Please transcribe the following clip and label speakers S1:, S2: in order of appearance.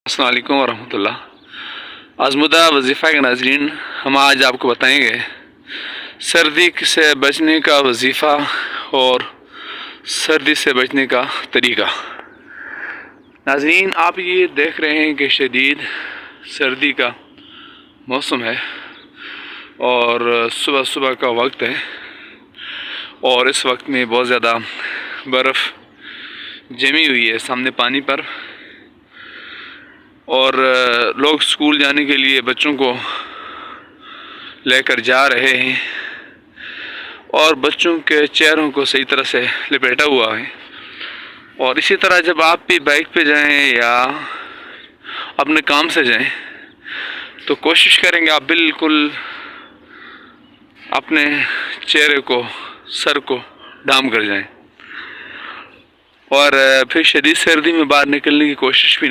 S1: अस्सलाम वालेकुम वरहमतुल्लाह। आज़मुदा वजीफ़ा के नाज़रीन, हम आज आपको बताएंगे सर्दी से बचने का वजीफ़ा और सर्दी से बचने का तरीक़ा। नाज़रीन, आप ये देख रहे हैं कि शदीद सर्दी का मौसम है और सुबह सुबह का वक्त है और इस वक्त में बहुत ज़्यादा बर्फ़ जमी हुई है सामने पानी पर और लोग स्कूल जाने के लिए बच्चों को लेकर जा रहे हैं और बच्चों के चेहरों को सही तरह से लपेटा हुआ है। और इसी तरह जब आप भी बाइक पे जाएं या अपने काम से जाएं तो कोशिश करेंगे आप बिल्कुल अपने चेहरे को, सर को ढांप कर जाएं और फिर शदीद सर्दी में बाहर निकलने की कोशिश भी